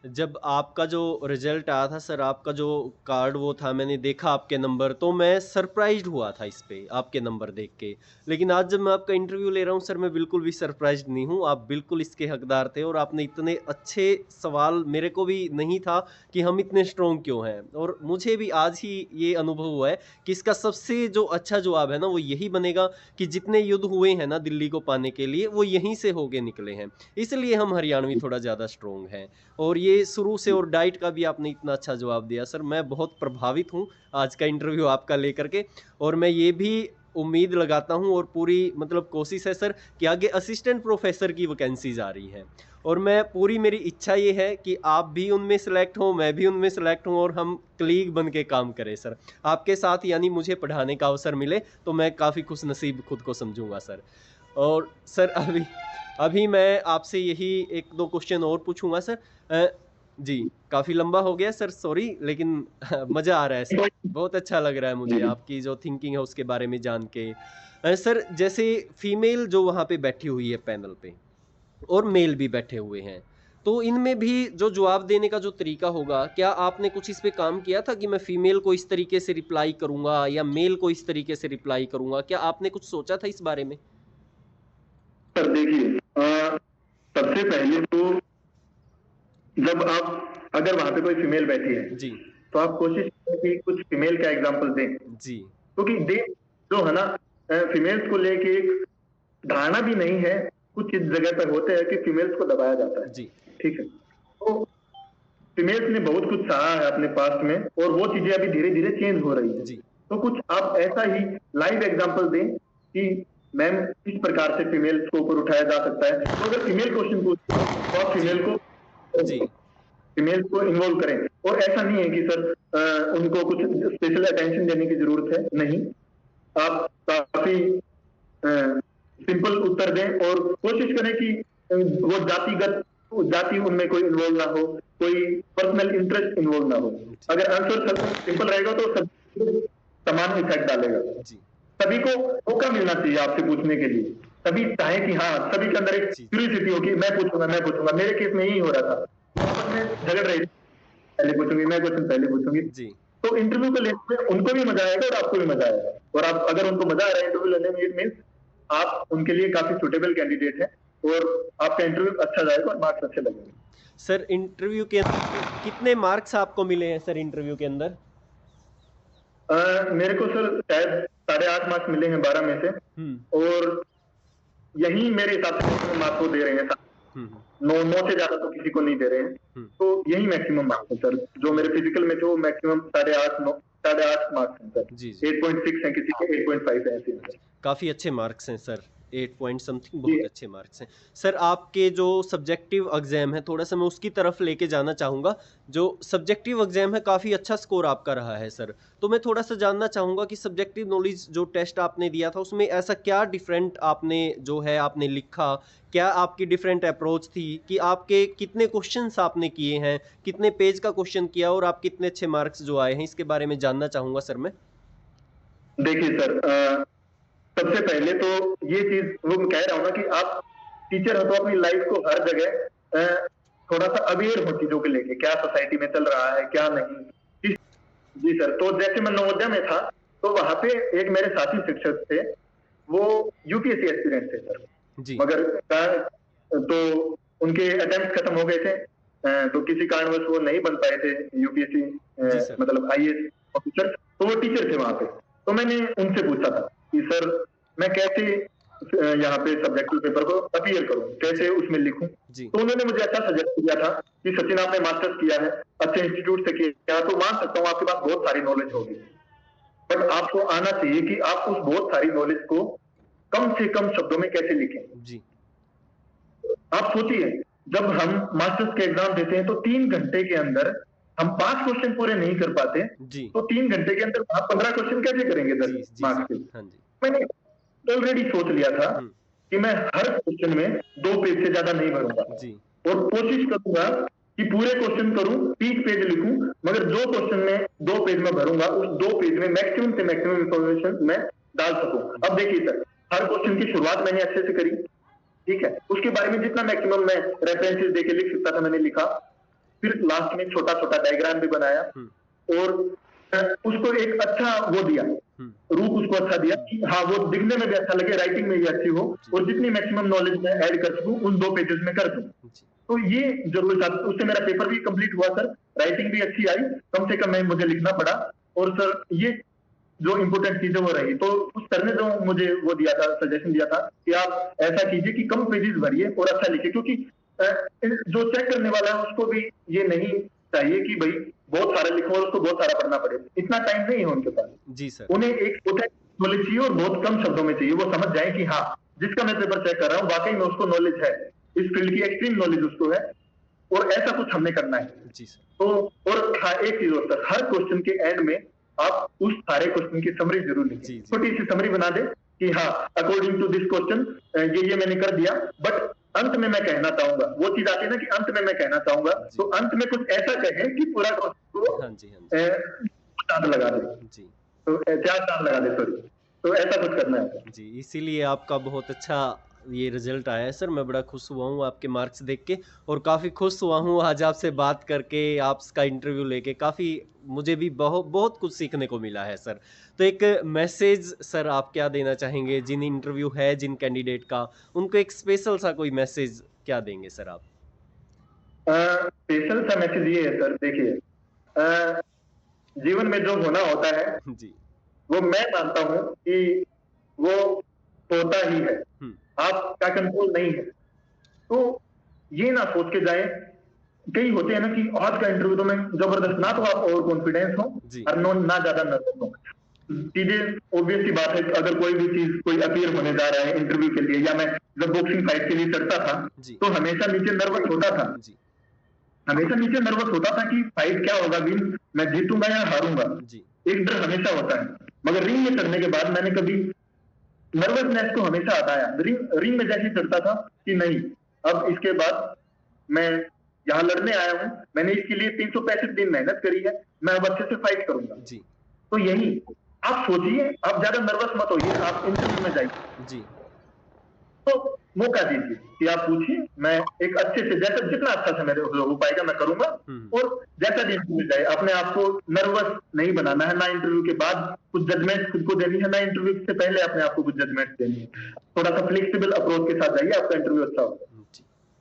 जब आपका जो रिजल्ट आया था सर, आपका जो कार्ड वो था, मैंने देखा आपके नंबर, तो मैं सरप्राइज्ड हुआ था इस पे आपके नंबर देख के। लेकिन आज जब मैं आपका इंटरव्यू ले रहा हूँ सर, मैं बिल्कुल भी सरप्राइज्ड नहीं हूँ। आप बिल्कुल इसके हकदार थे और आपने इतने अच्छे सवाल, मेरे को भी नहीं था कि हम इतने स्ट्रॉन्ग क्यों हैं, और मुझे भी आज ही ये अनुभव हुआ है कि इसका सबसे जो अच्छा जवाब है ना वो यही बनेगा कि जितने युद्ध हुए हैं ना दिल्ली को पाने के लिए वो यहीं से होके निकले हैं, इसलिए हम हरियाणवी थोड़ा ज़्यादा स्ट्रॉन्ग हैं। और ये शुरू से, और डाइट का भी आपने इतना अच्छा जवाब दिया सर, मैं बहुत प्रभावित हूँ आज का इंटरव्यू आपका लेकर के। और मैं ये भी उम्मीद लगाता हूँ और पूरी मतलब कोशिश है सर कि आगे असिस्टेंट प्रोफेसर की वैकेंसीज आ रही हैं, और मैं पूरी मेरी इच्छा ये है कि आप भी उनमें सेलेक्ट हों, मैं भी उनमें सेलेक्ट हूँ और हम कलीग बन के काम करें सर आपके साथ, यानी मुझे पढ़ाने का अवसर मिले तो मैं काफ़ी खुश नसीब खुद को समझूंगा सर। और सर अभी मैं आपसे यही एक दो क्वेश्चन और पूछूंगा सर। जी, काफ़ी लंबा हो गया सर, सॉरी, लेकिन मज़ा आ रहा है सर, बहुत अच्छा लग रहा है मुझे आपकी जो थिंकिंग है उसके बारे में जान के। सर जैसे फीमेल जो वहाँ पे बैठी हुई है पैनल पे और मेल भी बैठे हुए हैं, तो इनमें भी जो जवाब देने का जो तरीका होगा, क्या आपने कुछ इस पे काम किया था कि मैं फीमेल को इस तरीके से रिप्लाई करूंगा या मेल को इस तरीके से रिप्लाई करूंगा? क्या आपने कुछ सोचा था इस बारे में? सर देखिए, सबसे पहले तो जब आप अगर वहां पे कोई फीमेल बैठी है जी, तो आप कोशिश करें कि कुछ फीमेल का एग्जांपल दें जी, क्योंकि जो है ना फीमेल्स को लेके एक धारणा भी नहीं है, कुछ इस जगह पर होते हैं कि फीमेल्स को दबाया जाता है जी, ठीक है। तो फीमेल्स ने बहुत कुछ सहा है अपने पास्ट में, और वो चीजें अभी धीरे धीरे चेंज हो रही है। तो कुछ आप ऐसा ही लाइव एग्जांपल दें कि मैम किस प्रकार से फीमेल्स को ऊपर उठाया जा सकता है। तो अगर फीमेल क्वेश्चन पूछते हैं तो आप फीमेल को इन्वॉल्व करें, और ऐसा नहीं है कि सर उनको कुछ स्पेशल अटेंशन देने की जरूरत है, नहीं, आप काफी सिंपल उत्तर दें और कोशिश करें कि वो जाति उनमें कोई इन्वॉल्व ना हो, कोई पर्सनल इंटरेस्ट इन्वॉल्व ना हो। अगर आंसर सिंपल रहेगा तो सब समान इफेक्ट डालेगा। सभी को मौका मिलना चाहिए आपसे पूछने के लिए, सभी चाहे कि हाँ, सभी के अंदर एक क्यूरियोसिटी हो कि मैं पूछूंगा। मेरे केस में यही हो रहा था, झगड़ रही, पहले पूछूंगी मैं क्वेश्चन, पहले पूछूंगी। तो इंटरव्यू को लेने में उनको भी मजा आएगा और आपको भी मजा आएगा, और आप अगर उनको मजा आ रहा है इंटरव्यू लेने में, इट मींस आप उनके लिए काफी सुटेबल कैंडिडेट है और आपका इंटरव्यू अच्छा जाएगा और मार्क्स अच्छे लगेंगे। सर इंटरव्यू के अंदर कितने मार्क्स आपको मिले हैं सर इंटरव्यू के अंदर? मेरे को सर शायद 8.5 मार्क्स मिले हैं 12 में से, और यही मेरे हिसाब से मार्क्स को दे रहे हैं। 9 से ज्यादा तो किसी को नहीं दे रहे हैं, तो यही मैक्सिमम मार्क्स है सर। जो मेरे फिजिकल में थे वो मैक्सिमम 8.5 मार्क्स हैं सर। 8.6 है किसी के, 8.5 है ऐसे। काफी अच्छे मार्क्स हैं सर, 8 पॉइंट समथिंग, बहुत अच्छे मार्क्स हैं सर। आपके जो सब्जेक्टिव एग्जाम है, थोड़ा सा मैं उसकी तरफ लेके जाना चाहूँगा। जो सब्जेक्टिव एग्जाम है काफ़ी अच्छा स्कोर आपका रहा है सर, तो मैं थोड़ा सा जानना चाहूँगा कि सब्जेक्टिव नॉलेज जो टेस्ट आपने दिया था उसमें ऐसा क्या डिफरेंट आपने लिखा, क्या आपकी डिफरेंट अप्रोच थी, कि आपके कितने क्वेश्चंस आपने किए हैं, कितने पेज का क्वेश्चन किया और आप कितने अच्छे मार्क्स जो आए हैं, इसके बारे में जानना चाहूँगा सर मैं। देखिए सर, सबसे पहले तो ये चीज वो मैं कह रहा हूँ ना कि आप टीचर हो तो अपनी लाइफ को हर जगह थोड़ा सा अवेयर हो चीजों के लेके, क्या सोसाइटी में चल रहा है क्या नहीं। जी सर, तो जैसे मैं नवोदय में था तो वहां पे एक मेरे साथी शिक्षक थे, वो यूपीएससी एस्पिरेंट थे सर, मगर तो उनके अटेम्प्ट खत्म हो गए थे, तो किसी कारणवश वो नहीं बन पाए थे यूपीएससी मतलब आईएएस ऑफिसर, तो वो टीचर थे वहां पे। तो मैंने उनसे पूछा था कि सर मैं कैसे यहाँ पे सब्जेक्टिव पेपर को अपीयर करूं, कैसे उसमें लिखूं। तो उन्होंने मुझे अच्छा सजेस्ट किया था कि सचिन आपने मास्टर्स किया है, अच्छे इंस्टीट्यूट से किया, तो मान सकता हूँ आपके पास बहुत सारी नॉलेज होगी, बट आपको आना चाहिए कि आप उस बहुत सारी नॉलेज को कम से कम शब्दों में कैसे लिखें। आप सोचिए, जब हम मास्टर्स के एग्जाम देते हैं तो 3 घंटे के अंदर हम 5 क्वेश्चन पूरे नहीं कर पाते, तो 3 घंटे के अंदर आप 15 क्वेश्चन कैसे करेंगे 10 मार्क्स के। मैंने ऑलरेडी सोच लिया था कि मैं हर क्वेश्चन में 2 पेज से ज्यादा नहीं भरूंगा, और कोशिश करूंगा कि पूरे क्वेश्चन करूं, 30 पेज लिखूं, मगर जो क्वेश्चन में 2 पेज में भरूंगा उस 2 पेज में मैक्सिमम से मैक्सिमम इंफॉर्मेशन मैं डाल सकूं। अब देखिए सर, हर क्वेश्चन की शुरुआत मैंने अच्छे से करी, ठीक है, उसके बारे में जितना मैक्सिमम मैं रेफरेंसेस देके लिख सकता था मैंने लिखा, फिर लास्ट में छोटा छोटा डायग्राम भी बनाया और उसको एक अच्छा वो दिया, रूप उसको अच्छा दिया कि हाँ वो दिखने में भी अच्छा लगे, राइटिंग में भी अच्छी हो, और जितनी मैक्सिमम नॉलेज मैं ऐड कर सकूं उन 2 पेजेस में कर दूं। तो ये जरूर था, उससे मेरा पेपर भी कंप्लीट हुआ सर, राइटिंग भी अच्छी आई, कम से कम मुझे लिखना पड़ा, और सर ये जो इम्पोर्टेंट चीजें वो रही। तो उस सर ने जो मुझे वो दिया था, सजेशन दिया था कि आप ऐसा कीजिए कि कम पेजेस भरिए और अच्छा लिखिए, क्योंकि जो चेक करने वाला है उसको भी ये नहीं चाहिए कि भाई बहुत सारा लिखो और उसको बहुत सारा पढ़ना पड़े, इतना टाइम नहीं है उनके पास। जी सर, उन्हें एक नॉलेज चाहिए और बहुत कम शब्दों में चाहिए, वो समझ जाए कि हाँ जिसका मैं पेपर चेक कर रहा हूँ वाकई में उसको नॉलेज है, इस फील्ड की एक्सट्रीम नॉलेज उसको है, और ऐसा कुछ हमने करना है। जी सर। तो और हाँ, एक चीज और सर, हर क्वेश्चन के एंड में आप उस सारे क्वेश्चन की समरी जरूर लिखें, छोटी सी समरी बना दे कि हाँ अकॉर्डिंग टू दिस क्वेश्चन ये मैंने कर दिया, बट अंत में मैं कहना चाहूंगा, वो चीज आती है ना कि अंत में मैं कहना चाहूंगा, तो अंत में कुछ ऐसा कहें कि पूरा क्वेश्चन को चांद लगा दे, तो 4 चांद लगा दे, सॉरी, तो ऐसा कुछ करना है जी। इसीलिए आपका बहुत अच्छा ये रिजल्ट आया है सर, मैं बड़ा खुश हुआ हूँ आपके मार्क्स देख के, और काफ़ी खुश हुआ हूँ आज आपसे बात करके, आपका इंटरव्यू लेके, काफ़ी मुझे भी बहुत कुछ सीखने को मिला है सर। तो एक मैसेज सर आप क्या देना चाहेंगे जिन इंटरव्यू है जिन कैंडिडेट का, उनको एक स्पेशल सा कोई मैसेज क्या देंगे सर आप? स्पेशल सा मैसेज ये है सर, देखिए जीवन में जो होना होता है जी, वो मैं मानता हूँ कि वो होता ही है, आपका कंट्रोल नहीं है। तो ये ना सोच के जाए कई होते हैं ना कि आज का इंटरव्यू तो मैं जबरदस्त, ना तो आप ओवर कॉन्फिडेंस हो और ना ज्यादा नर्वस हो। चीजें ऑब्वियस सी बात है, अगर कोई भी चीज कोई अपीयर होने जा रहा है इंटरव्यू के लिए, या मैं जब बॉक्सिंग फाइट के लिए चढ़ता था तो हमेशा नीचे नर्वस होता था, हमेशा नीचे नर्वस होता था कि फाइट क्या होगा, मैं जीतूंगा या हारूंगा, एक डर हमेशा होता है। मगर रिंग में चढ़ने के बाद मैंने कभी नर्वसनेस को हमेशा हटाया। रिंग में जैसे चढ़ता था कि नहीं, अब इसके बाद मैं यहाँ लड़ने आया हूँ, मैंने इसके लिए 365 दिन मेहनत करी है, मैं अब अच्छे से फाइट करूंगा। तो यही आप सोचिए, आप ज्यादा नर्वस मत होइए, आप इंटरव्यू में जाइए तो मौका दीजिए कि आप पूछिए, मैं एक अच्छे से, जैसा जितना अच्छा से मेरे हो पाएगा मैं करूंगा। और जैसा भी इंटरव्यू जाए, अपने आप को नर्वस नहीं बनाना है, ना इंटरव्यू के बाद कुछ जजमेंट खुद को देनी है, ना इंटरव्यू से पहले अपने आप को कुछ जजमेंट देनी है। थोड़ा सा फ्लेक्सिबल अप्रोच के साथ जाइए, आपका इंटरव्यू अच्छा होगा।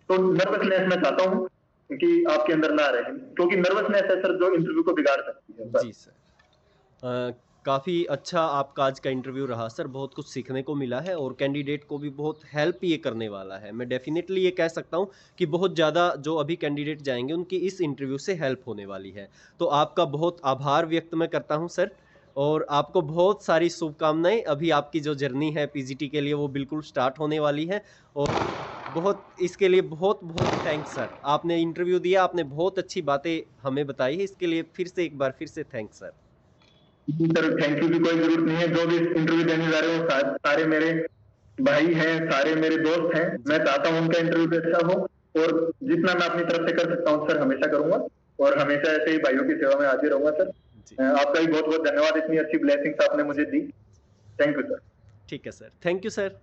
तो नर्वसनेस मैं चाहता हूँ कि आपके अंदर ना रहे, क्योंकि नर्वसनेस है सर जो इंटरव्यू को बिगाड़ सकती है। जी सर, काफ़ी अच्छा आपका आज का इंटरव्यू रहा सर, बहुत कुछ सीखने को मिला है और कैंडिडेट को भी बहुत हेल्प ये करने वाला है। मैं डेफिनेटली ये कह सकता हूँ कि बहुत ज़्यादा जो अभी कैंडिडेट जाएंगे उनकी इस इंटरव्यू से हेल्प होने वाली है। तो आपका बहुत आभार व्यक्त मैं करता हूँ सर, और आपको बहुत सारी शुभकामनाएं। अभी आपकी जो जर्नी है पीजीटी के लिए वो बिल्कुल स्टार्ट होने वाली है, और बहुत इसके लिए बहुत बहुत थैंक्स सर। आपने इंटरव्यू दिया, आपने बहुत अच्छी बातें हमें बताई है, इसके लिए फिर से एक बार फिर से thanks sir. Sir thank you की कोई जरूरत नहीं है, जो भी इंटरव्यू देने जा रहे हो सारे मेरे भाई हैं, सारे मेरे दोस्त हैं, मैं चाहता हूँ उनका इंटरव्यू भी अच्छा हो, और जितना मैं अपनी तरफ से कर सकता हूँ सर हमेशा करूंगा, और हमेशा ऐसे ही भाइयों की सेवा में हाजिर रहूंगा सर। आपका भी बहुत बहुत धन्यवाद, इतनी अच्छी ब्लेसिंग्स आपने मुझे दी। Thank you sir. ठीक है सर, थैंक यू सर।